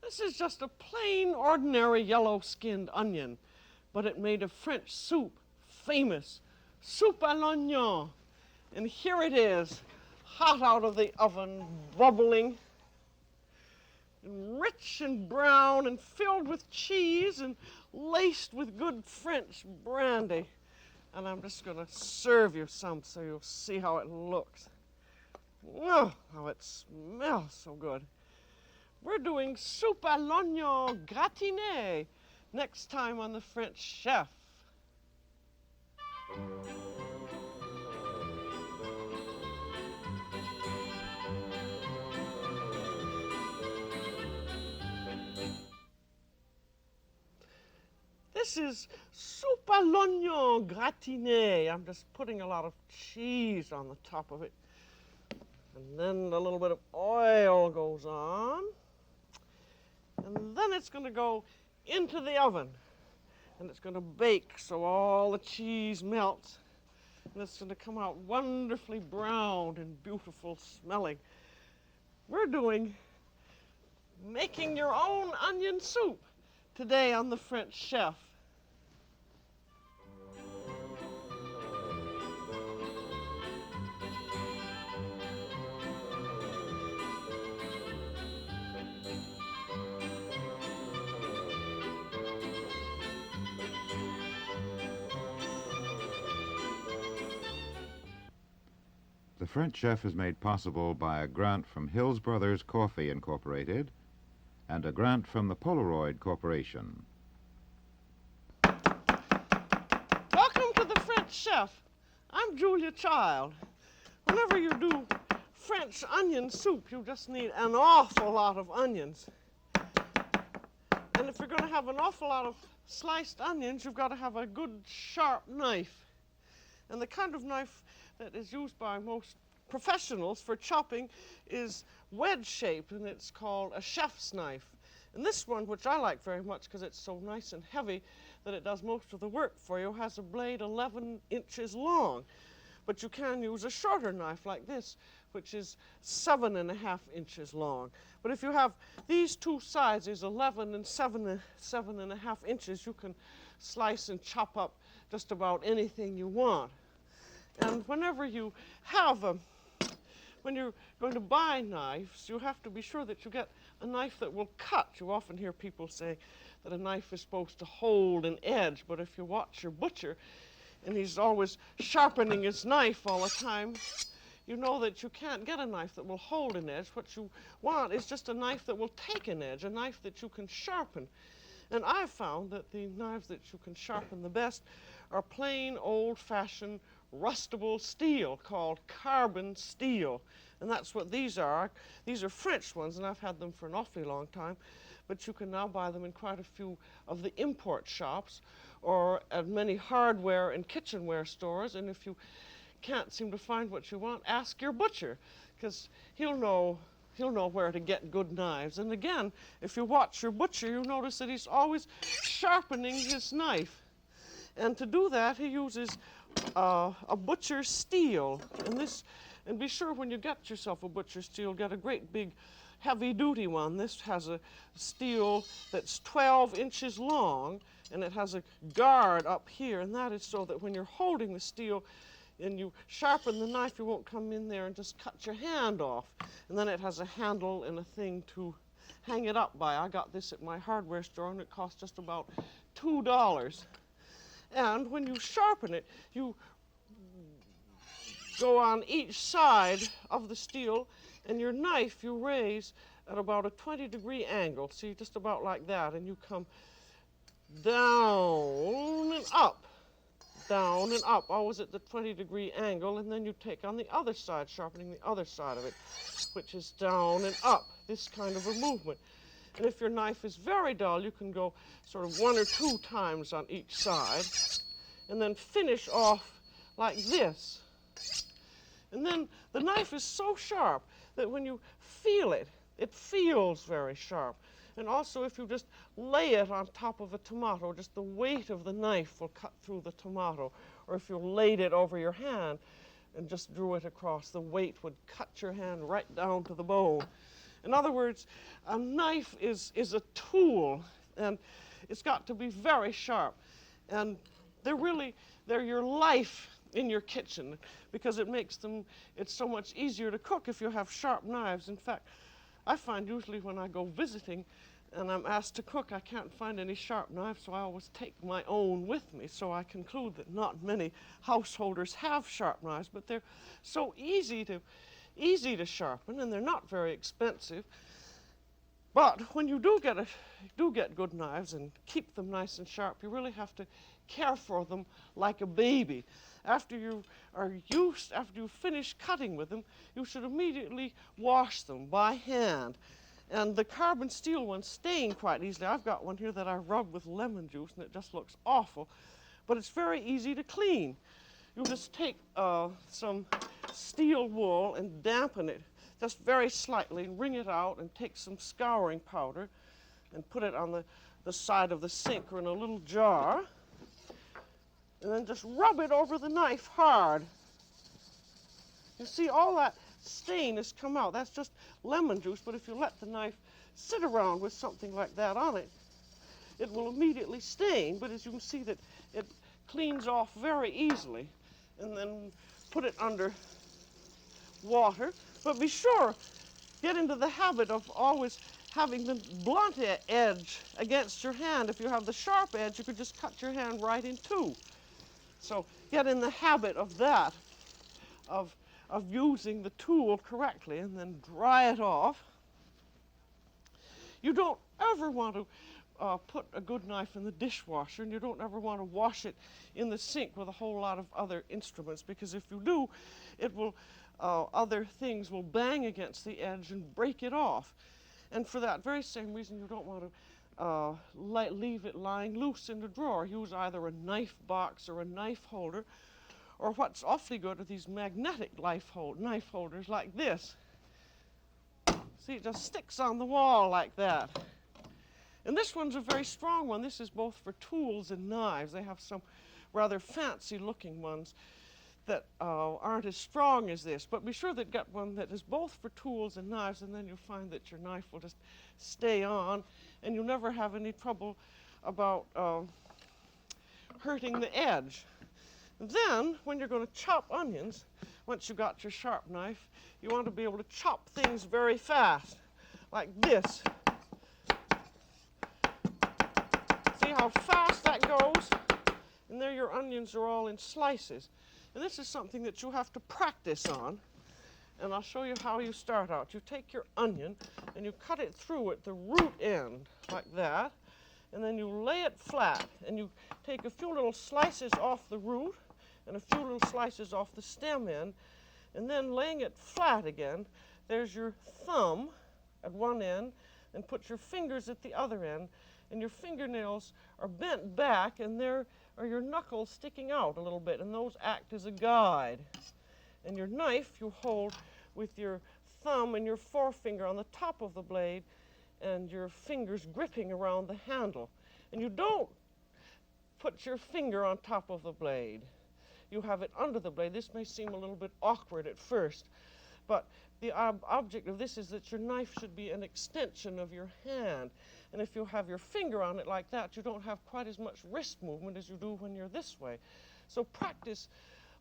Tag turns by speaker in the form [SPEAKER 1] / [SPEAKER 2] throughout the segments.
[SPEAKER 1] This is just a plain, ordinary yellow-skinned onion, but it made a French soup famous, soup à l'oignon. And here it is, hot out of the oven, bubbling, and rich and brown and filled with cheese and laced with good French brandy. And I'm just going to serve you some so you'll see how it looks. Oh, how it smells so good. We're doing soup à l'oignon gratiné next time on The French Chef. This is soup à l'oignon gratiné. I'm just putting a lot of cheese on the top of it. And then a little bit of oil goes on. And then it's going to go into the oven. And it's going to bake so all the cheese melts. And it's going to come out wonderfully brown and beautiful smelling. We're doing making your own onion soup today on The French Chef.
[SPEAKER 2] The French Chef is made possible by a grant from Hills Brothers Coffee Incorporated and a grant from the Polaroid Corporation.
[SPEAKER 1] Welcome to The French Chef. I'm Julia Child. Whenever you do French onion soup, you just need an awful lot of onions. And if you're going to have an awful lot of sliced onions, you've got to have a good sharp knife. And the kind of knife that is used by most professionals for chopping is wedge-shaped, and it's called a chef's knife. And this one, which I like very much because it's so nice and heavy that it does most of the work for you, has a blade 11 inches long. But you can use a shorter knife like this, which is 7.5 inches long. But if you have these two sizes, 11 and 7.5 inches, you can slice and chop up just about anything you want. And whenever you have when you're going to buy knives, you have to be sure that you get a knife that will cut. You often hear people say that a knife is supposed to hold an edge, but if you watch your butcher, and he's always sharpening his knife all the time, you know that you can't get a knife that will hold an edge. What you want is just a knife that will take an edge, a knife that you can sharpen. And I've found that the knives that you can sharpen the best are plain, old-fashioned, rustable steel called carbon steel. And that's what these are. These are French ones, and I've had them for an awfully long time. But you can now buy them in quite a few of the import shops or at many hardware and kitchenware stores. And if you can't seem to find what you want, ask your butcher, because he'll know where to get good knives. And again, if you watch your butcher, you'll notice that he's always sharpening his knife. And to do that, he uses a butcher's steel. And be sure when you get yourself a butcher's steel, get a great big heavy-duty one. This has a steel that's 12 inches long, and it has a guard up here, and that is so that when you're holding the steel and you sharpen the knife, you won't come in there and just cut your hand off. And then it has a handle and a thing to hang it up by. I got this at my hardware store, and it cost just about $2. And when you sharpen it, you go on each side of the steel, and your knife you raise at about a 20-degree angle. See, just about like that, and you come down and up, always at the 20-degree angle, and then you take on the other side, sharpening the other side of it, which is down and up, this kind of a movement. And if your knife is very dull, you can go sort of 1 or 2 times on each side, and then finish off like this. And then the knife is so sharp that when you feel it, it feels very sharp. And also if you just lay it on top of a tomato, just the weight of the knife will cut through the tomato. Or if you laid it over your hand and just drew it across, the weight would cut your hand right down to the bone. In other words, a knife is a tool, and it's got to be very sharp. And they're your life in your kitchen, because it's so much easier to cook if you have sharp knives. In fact, I find usually when I go visiting and I'm asked to cook, I can't find any sharp knives, so I always take my own with me. So I conclude that not many householders have sharp knives, but they're so easy to sharpen, and they're not very expensive. But when you do get good knives and keep them nice and sharp, you really have to care for them like a baby. After you finish cutting with them, you should immediately wash them by hand. And the carbon steel ones stain quite easily. I've got one here that I rub with lemon juice, and it just looks awful, but it's very easy to clean. You just take some steel wool and dampen it just very slightly, and wring it out, and take some scouring powder and put it on the side of the sink or in a little jar, and then just rub it over the knife hard. You see, all that stain has come out. That's just lemon juice, but if you let the knife sit around with something like that on it, it will immediately stain, but as you can see that it cleans off very easily. And then put it under water, but be sure, get into the habit of always having the blunt edge against your hand. If you have the sharp edge, you could just cut your hand right in two. So get in the habit of that, of using the tool correctly, and then dry it off. You don't ever want to put a good knife in the dishwasher, and you don't ever want to wash it in the sink with a whole lot of other instruments, because if you do, other things will bang against the edge and break it off. And for that very same reason, you don't want to leave it lying loose in the drawer. Use either a knife box or a knife holder, or what's awfully good are these magnetic knife holders like this. See, it just sticks on the wall like that. And this one's a very strong one. This is both for tools and knives. They have some rather fancy looking ones that aren't as strong as this, but be sure that get one that is both for tools and knives, and then you'll find that your knife will just stay on, and you'll never have any trouble about hurting the edge. And then, when you're going to chop onions, once you've got your sharp knife, you want to be able to chop things very fast, like this. See how fast that goes? And there your onions are all in slices. And this is something that you have to practice on. And I'll show you how you start out. You take your onion and you cut it through at the root end, like that. And then you lay it flat. And you take a few little slices off the root and a few little slices off the stem end. And then laying it flat again, there's your thumb at one end, and put your fingers at the other end. And your fingernails are bent back, and there are your knuckles sticking out a little bit, and those act as a guide. And your knife you hold with your thumb and your forefinger on the top of the blade, and your fingers gripping around the handle. And you don't put your finger on top of the blade. You have it under the blade. This may seem a little bit awkward at first, but the object of this is that your knife should be an extension of your hand. And if you have your finger on it like that, you don't have quite as much wrist movement as you do when you're this way. So practice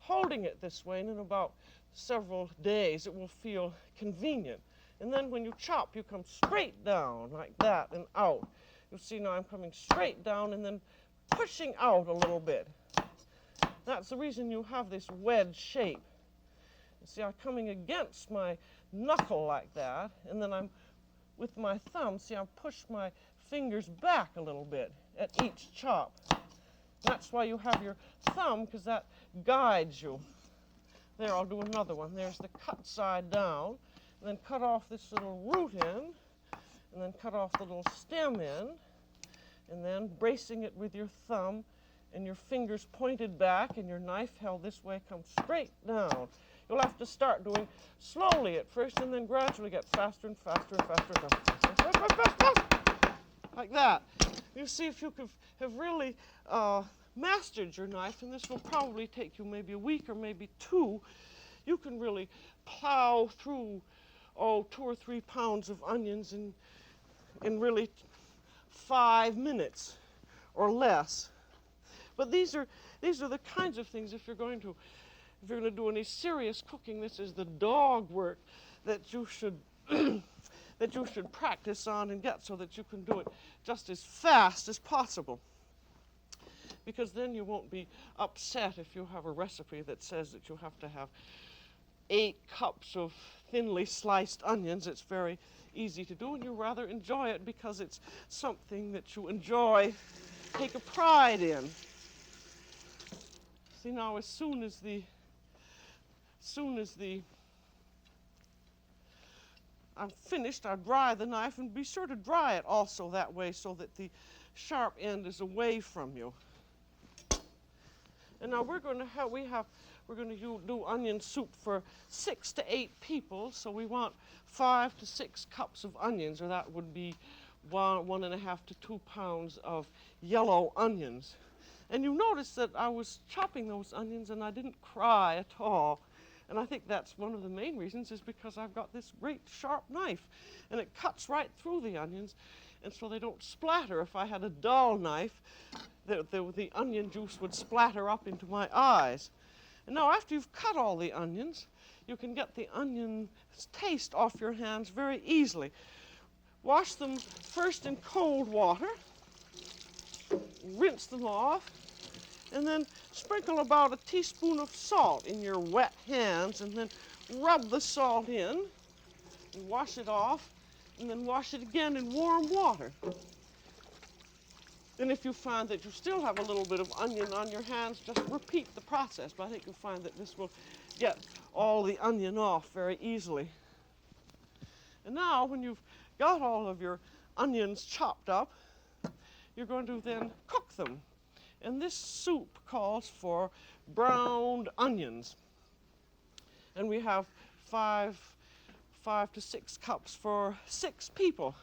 [SPEAKER 1] holding it this way, and in about several days it will feel convenient. And then when you chop, you come straight down like that and out. You'll see now I'm coming straight down and then pushing out a little bit. That's the reason you have this wedge shape. You see, I'm coming against my knuckle like that, and then I'm, with my thumb, see, I push my fingers back a little bit at each chop. That's why you have your thumb, because that guides you. There, I'll do another one. There's the cut side down, and then cut off this little root end, and then cut off the little stem end, and then bracing it with your thumb, and your fingers pointed back, and your knife held this way, come straight down. You'll have to start doing slowly at first, and then gradually get faster and faster and faster and faster. Like that. You see, if you could have really mastered your knife, and this will probably take you maybe a week or maybe two, you can really plow through 2 or 3 pounds of onions in really 5 minutes or less. But these are the kinds of things, if you're going to do any serious cooking, this is the dog work that you should that you should practice on and get, so that you can do it just as fast as possible. Because then you won't be upset if you have a recipe that says that you have to have 8 cups of thinly sliced onions. It's very easy to do, and you rather enjoy it because it's something that you enjoy, take a pride in. See, now as soon as I'm finished, I dry the knife, and be sure to dry it also that way so that the sharp end is away from you. And now we're going to do onion soup for 6 to 8 people, so we want 5 to 6 cups of onions, or that would be 1.5 to 2 pounds of yellow onions. And you notice that I was chopping those onions and I didn't cry at all. And I think that's one of the main reasons, is because I've got this great sharp knife, and it cuts right through the onions, and so they don't splatter. If I had a dull knife, the onion juice would splatter up into my eyes. And now after you've cut all the onions, you can get the onion taste off your hands very easily. Wash them first in cold water, rinse them off, and then sprinkle about a teaspoon of salt in your wet hands, and then rub the salt in, and wash it off, and then wash it again in warm water. And if you find that you still have a little bit of onion on your hands, just repeat the process. But I think you'll find that this will get all the onion off very easily. And now, when you've got all of your onions chopped up, you're going to then cook them. And this soup calls for browned onions. And we have 5 to 6 cups for 6 people.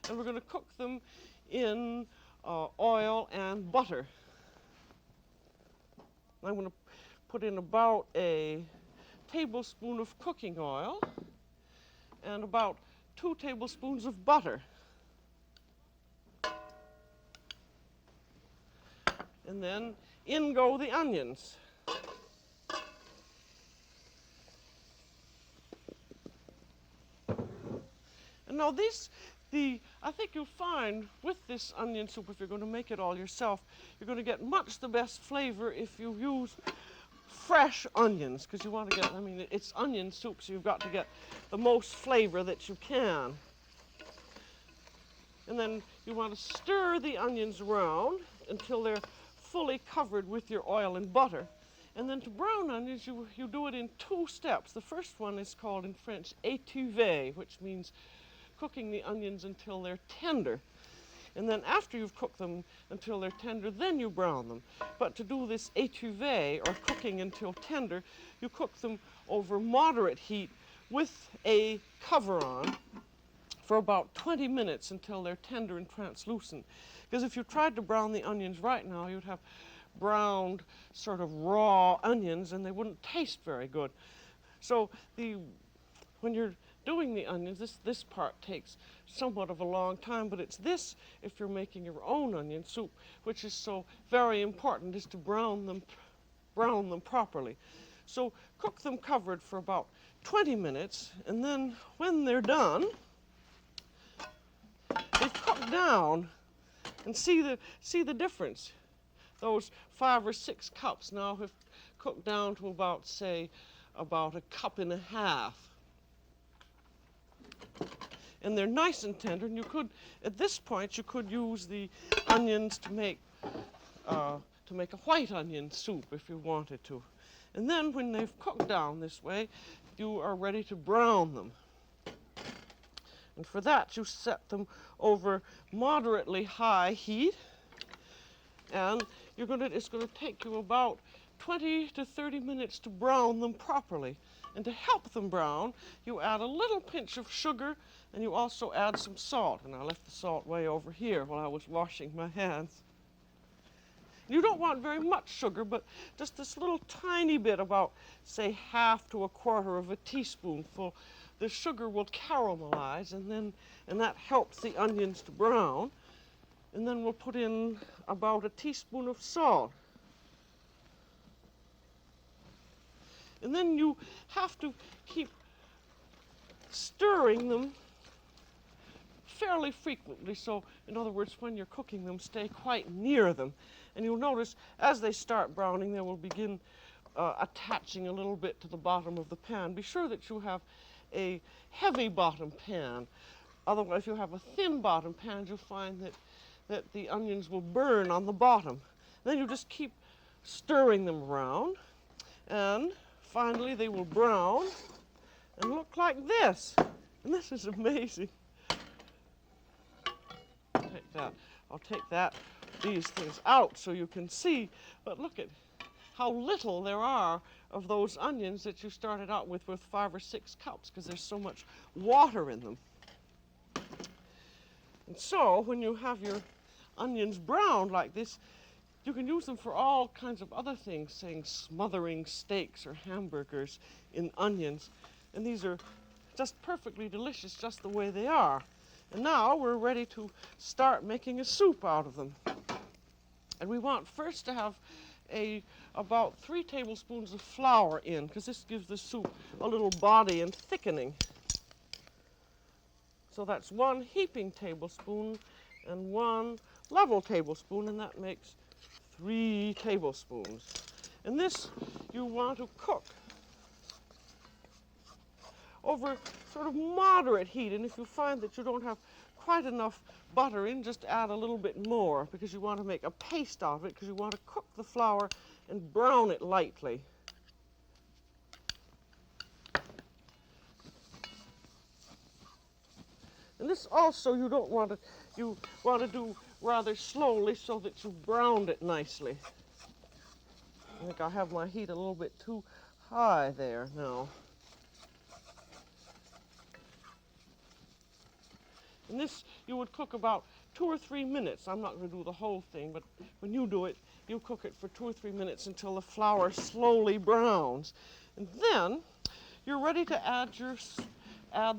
[SPEAKER 1] And we're going to cook them in oil and butter. I'm going to put in about a tablespoon of cooking oil and about 2 tablespoons of butter. And then in go the onions. And now I think you'll find with this onion soup, if you're going to make it all yourself, you're going to get much the best flavor if you use fresh onions, because you want to get, it's onion soup, so you've got to get the most flavor that you can. And then you want to stir the onions around until they're fully covered with your oil and butter. And then to brown onions, you do it in 2 steps. The first one is called in French étuver, which means cooking the onions until they're tender. And then after you've cooked them until they're tender, then you brown them. But to do this étuver, or cooking until tender, you cook them over moderate heat with a cover on for about 20 minutes until they're tender and translucent. Because if you tried to brown the onions right now, you'd have browned sort of raw onions, and they wouldn't taste very good. So when you're doing the onions, this part takes somewhat of a long time, but it's this, if you're making your own onion soup, which is so very important, is to brown them properly. So cook them covered for about 20 minutes, and then when they're done, they've cooked down, and see the difference. Those 5 or 6 cups now have cooked down to about, say, about 1.5 cups. And they're nice and tender, and you could, at this point, you could use the onions to make a white onion soup if you wanted to. And then when they've cooked down this way, you are ready to brown them. And for that, you set them over moderately high heat, and it's going to take you about 20 to 30 minutes to brown them properly. And to help them brown, you add a little pinch of sugar, and you also add some salt. And I left the salt way over here while I was washing my hands. You don't want very much sugar, but just this little tiny bit, about, say, 1/2 to 1/4 of a teaspoonful the sugar will caramelize, and that helps the onions to brown. And then we'll put in about a teaspoon of salt. And then you have to keep stirring them fairly frequently. So, in other words, when you're cooking them, stay quite near them. And you'll notice as they start browning, they will begin attaching a little bit to the bottom of the pan. Be sure that you have a heavy bottom pan. Otherwise, if you have a thin bottom pan, you'll find that the onions will burn on the bottom. Then you just keep stirring them around, and finally they will brown and look like this. And this is amazing. I'll take these things out so you can see, but look at how little there are of those onions that you started out with 5 or 6 cups, because there's so much water in them. And so when you have your onions browned like this, you can use them for all kinds of other things, saying smothering steaks or hamburgers in onions. And these are just perfectly delicious just the way they are. And now we're ready to start making a soup out of them. And we want first to have about 3 tablespoons of flour in, because this gives the soup a little body and thickening. So that's 1 heaping tablespoon and 1 level tablespoon, and that makes 3 tablespoons. And this you want to cook over sort of moderate heat. And if you find that you don't have quite enough butter in, just add a little bit more, because you want to make a paste of it, because you want to cook the flour and brown it lightly. And this also you want to do rather slowly so that you browned it nicely. I think I have my heat a little bit too high there now. And this you would cook about 2 or 3 minutes. I'm not going to do the whole thing, but when you do it, you cook it for 2 or 3 minutes until the flour slowly browns. And then you're ready to add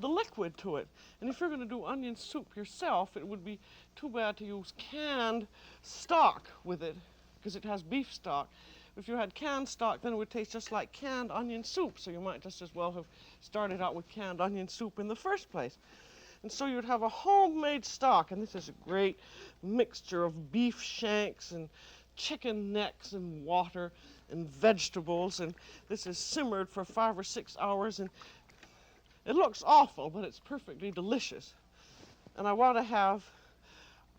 [SPEAKER 1] the liquid to it. And if you're going to do onion soup yourself, it would be too bad to use canned stock with it, because it has beef stock. If you had canned stock, then it would taste just like canned onion soup, so you might just as well have started out with canned onion soup in the first place. And so you'd have a homemade stock, and this is a great mixture of beef shanks and chicken necks and water and vegetables, and this is simmered for 5 or 6 hours, and it looks awful, but it's perfectly delicious. And I want to have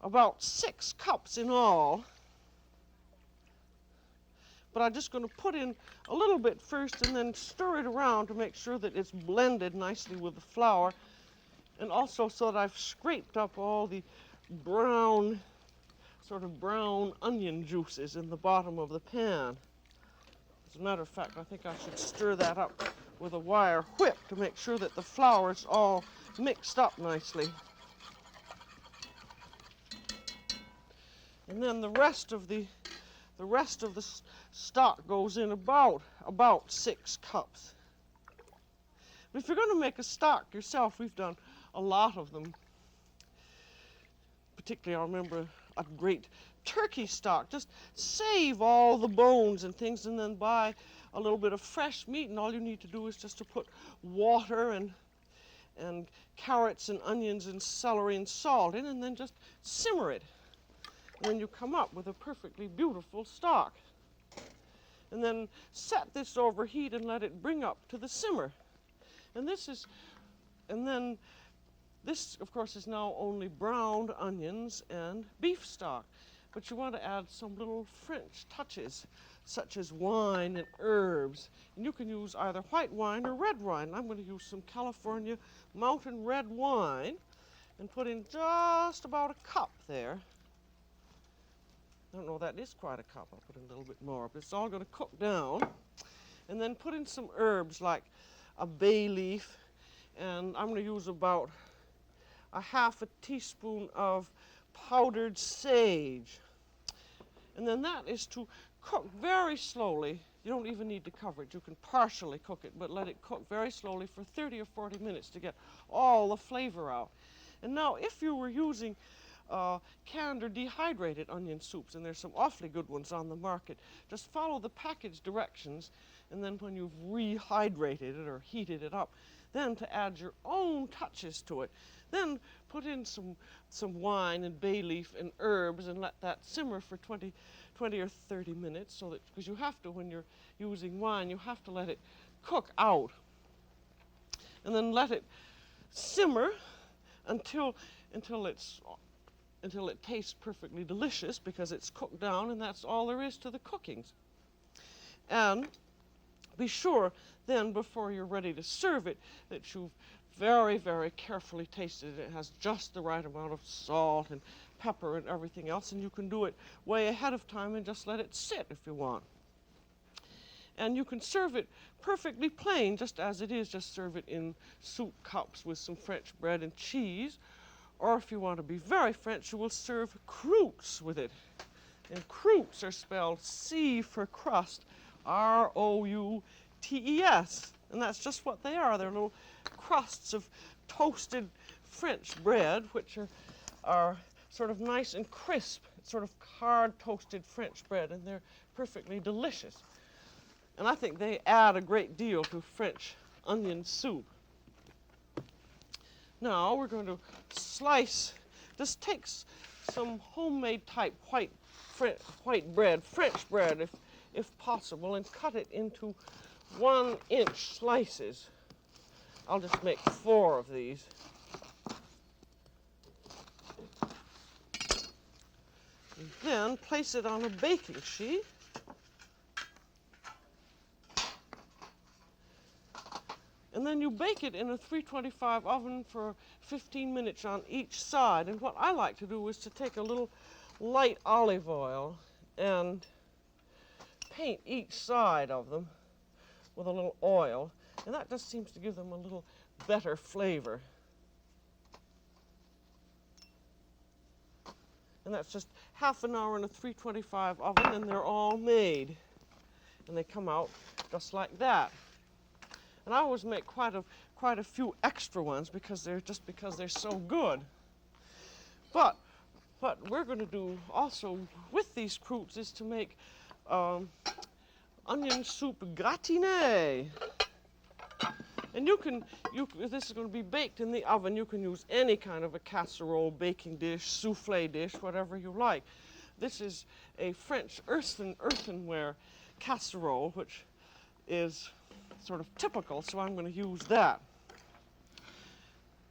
[SPEAKER 1] about 6 cups in all, but I'm just going to put in a little bit first and then stir it around to make sure that it's blended nicely with the flour, and also so that I've scraped up all the sort of brown onion juices in the bottom of the pan. As a matter of fact, I think I should stir that up with a wire whip to make sure that the flour's all mixed up nicely. And then the rest of the stock goes in about 6 cups. But if you're going to make a stock yourself, we've done a lot of them. Particularly, I remember a great turkey stock. Just save all the bones and things, and then buy a little bit of fresh meat, and all you need to do is just to put water and carrots and onions and celery and salt in, and then just simmer it. And then you come up with a perfectly beautiful stock. And then set this over heat and let it bring up to the simmer. And then this, of course, is now only browned onions and beef stock. But you want to add some little French touches, such as wine and herbs. And you can use either white wine or red wine. I'm going to use some California mountain red wine and put in just about a cup there. I don't know, that is quite a cup. I'll put in a little bit more, but it's all going to cook down. And then put in some herbs like a bay leaf, and I'm going to use about a half a teaspoon of powdered sage. And then that is to cook very slowly You don't even need to cover it. You can partially cook it, but let it cook very slowly for 30 or 40 minutes to get all the flavor out. And now, if you were using canned or dehydrated onion soups, and there's some awfully good ones on the market, just follow the package directions, and then when you've rehydrated it or heated it up, then to add your own touches to it. Then put in some wine and bay leaf and herbs and let that simmer for 20 or 30 minutes, so that, because you have to, when you're using wine, you have to let it cook out. And then let it simmer until it tastes perfectly delicious, because it's cooked down, and that's all there is to the cookings. And be sure then, before you're ready to serve it, that you've very, very carefully tasted it. It has just the right amount of salt and pepper and everything else, and you can do it way ahead of time and just let it sit if you want. And you can serve it perfectly plain, just as it is. Just serve it in soup cups with some French bread and cheese. Or if you want to be very French, you will serve croûtes with it. And croûtes are spelled C for crust, R-O-U-T-E-S. And that's just what they are. They're little crusts of toasted French bread, which are sort of nice and crisp. It's sort of hard toasted French bread, and they're perfectly delicious. And I think they add a great deal to French onion soup. Now we're going to slice, just take some homemade type white bread, French bread if possible, and cut it into 1-inch slices. I'll just make 4 of these. And then place it on a baking sheet. And then you bake it in a 325 oven for 15 minutes on each side. And what I like to do is to take a little light olive oil and paint each side of them with a little oil. And that just seems to give them a little better flavor. And that's just half an hour in a 325 oven, and they're all made. And they come out just like that. And I always make quite a few extra ones because they're so good. But what we're going to do also with these croûtes is to make onion soup gratiné. And this is going to be baked in the oven. You can use any kind of a casserole, baking dish, souffle dish, whatever you like. This is a French earthenware casserole, which is sort of typical, so I'm going to use that.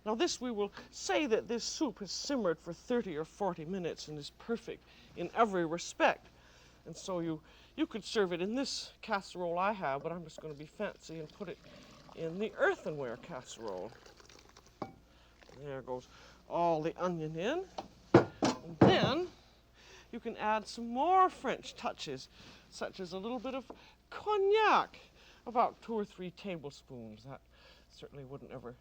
[SPEAKER 1] Now we will say that this soup has simmered for 30 or 40 minutes and is perfect in every respect. And so you could serve it in this casserole I have, but I'm just going to be fancy and put it in the earthenware casserole. There goes all the onion in. And then you can add some more French touches, such as a little bit of cognac, about 2 or 3 tablespoons. That certainly wouldn't ever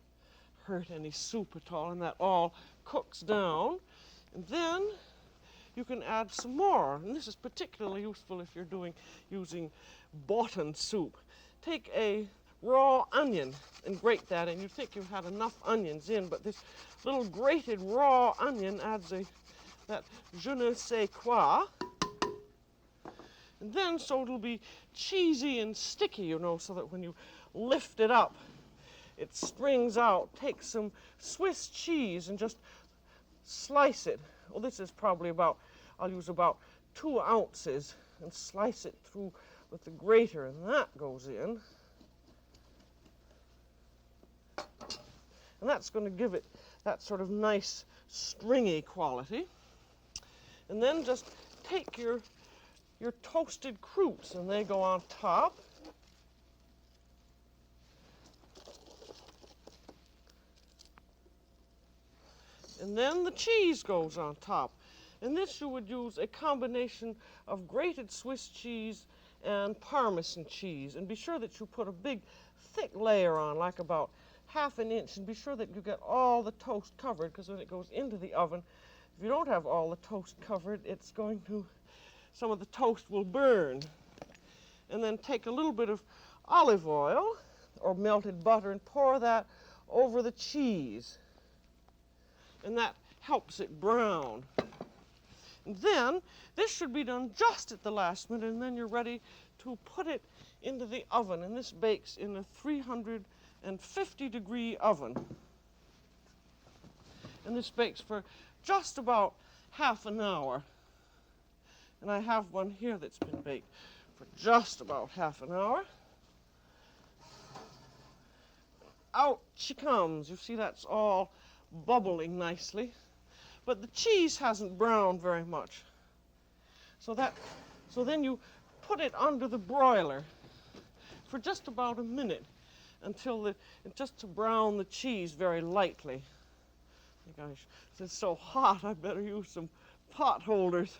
[SPEAKER 1] hurt any soup at all, and that all cooks down. And then you can add some more, and this is particularly useful if you're using boughten soup. Take a raw onion and grate that, and you think you've had enough onions in, but this little grated raw onion adds that je ne sais quoi. And then so it'll be cheesy and sticky, so that when you lift it up, it springs out. Take some Swiss cheese and just slice it. Well, this is probably I'll use about 2 ounces and slice it through with the grater, and that goes in. And that's going to give it that sort of nice stringy quality. And then just take your toasted croûtes, and they go on top. And then the cheese goes on top. And this you would use a combination of grated Swiss cheese and Parmesan cheese. And be sure that you put a big, thick layer on, like about 1/2 inch, and be sure that you get all the toast covered, because when it goes into the oven, if you don't have all the toast covered, some of the toast will burn. And then take a little bit of olive oil or melted butter and pour that over the cheese. And that helps it brown. And then this should be done just at the last minute, and then you're ready to put it into the oven. And this bakes in a 350-degree oven. And this bakes for just about half an hour. And I have one here that's been baked for just about half an hour. Out she comes. You see, that's all bubbling nicely. But the cheese hasn't browned very much. So then you put it under the broiler for just about a minute until just to brown the cheese very lightly. Gosh, it's so hot, I better use some pot holders.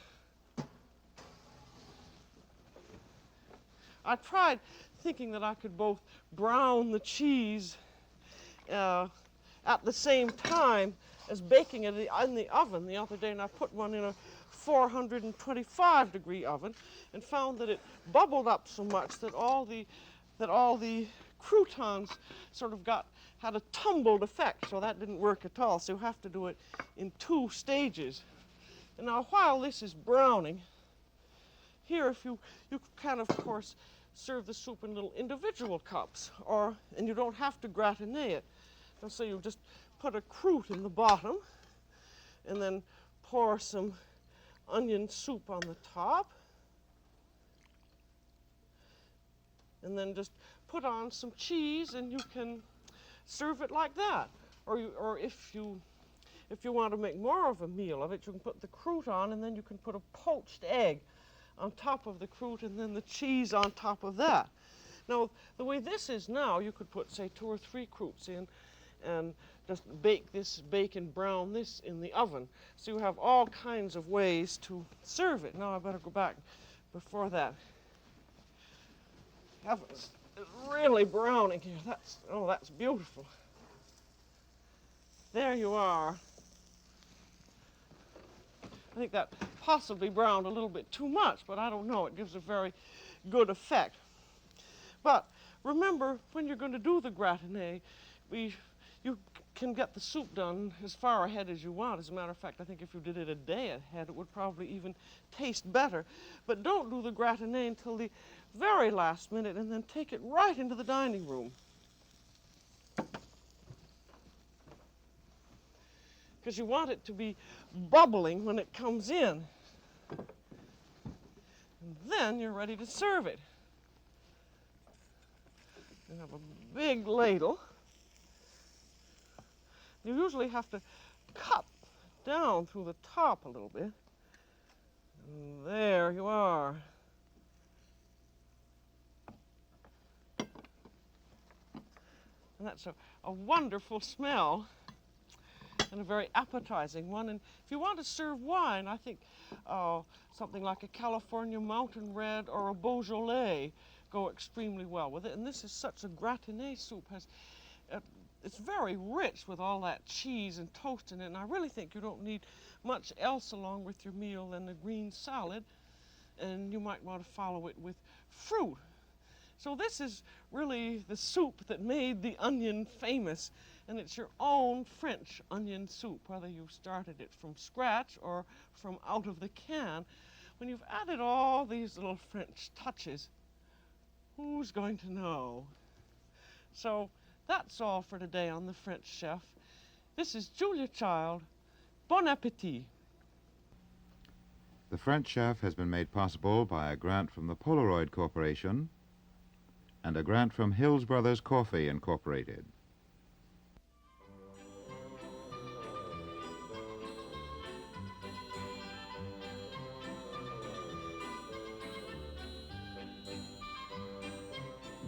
[SPEAKER 1] I tried thinking that I could both brown the cheese at the same time as baking it in the oven the other day, and I put one in a 425-degree oven and found that it bubbled up so much that all the croutons sort of had a tumbled effect, so that didn't work at all. So you have to do it in 2 stages. And now while this is browning, here you can of course serve the soup in little individual cups, and you don't have to gratinate it. And so you just put a croûte in the bottom and then pour some onion soup on the top. And then just put on some cheese, and you can serve it like that. Or if you want to make more of a meal of it, you can put the croûte on, and then you can put a poached egg on top of the croûte, and then the cheese on top of that. Now, the way this is now, you could put, say, 2 or 3 croûtes in, and just bake and brown this in the oven. So you have all kinds of ways to serve it. Now I better go back before that. It's really browning here. That's beautiful. There you are. I think that possibly browned a little bit too much, but I don't know. It gives a very good effect. But remember, when you're going to do the gratinée, you can get the soup done as far ahead as you want. As a matter of fact, I think if you did it a day ahead, it would probably even taste better. But don't do the gratinée until the very last minute, and then take it right into the dining room. Because you want it to be bubbling when it comes in. And then you're ready to serve it. You have a big ladle. You usually have to cut down through the top a little bit. And there you are. And that's a wonderful smell and a very appetizing one. And if you want to serve wine, I think something like a California Mountain Red or a Beaujolais go extremely well with it. And this is such a gratinée soup. It's very rich with all that cheese and toast in it, and I really think you don't need much else along with your meal than a green salad, and you might want to follow it with fruit. So this is really the soup that made the onion famous, and it's your own French onion soup, whether you started it from scratch or from out of the can. When you've added all these little French touches, who's going to know? So that's all for today on The French Chef. This is Julia Child. Bon appétit.
[SPEAKER 2] The French Chef has been made possible by a grant from the Polaroid Corporation and a grant from Hills Brothers Coffee Incorporated.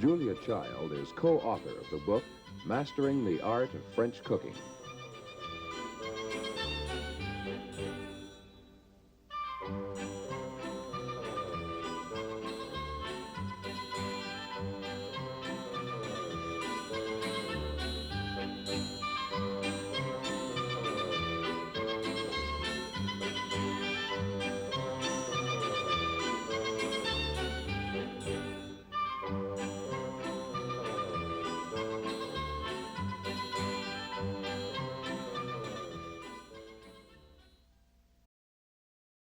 [SPEAKER 3] Julia Child is co-author of the book Mastering the Art of French Cooking.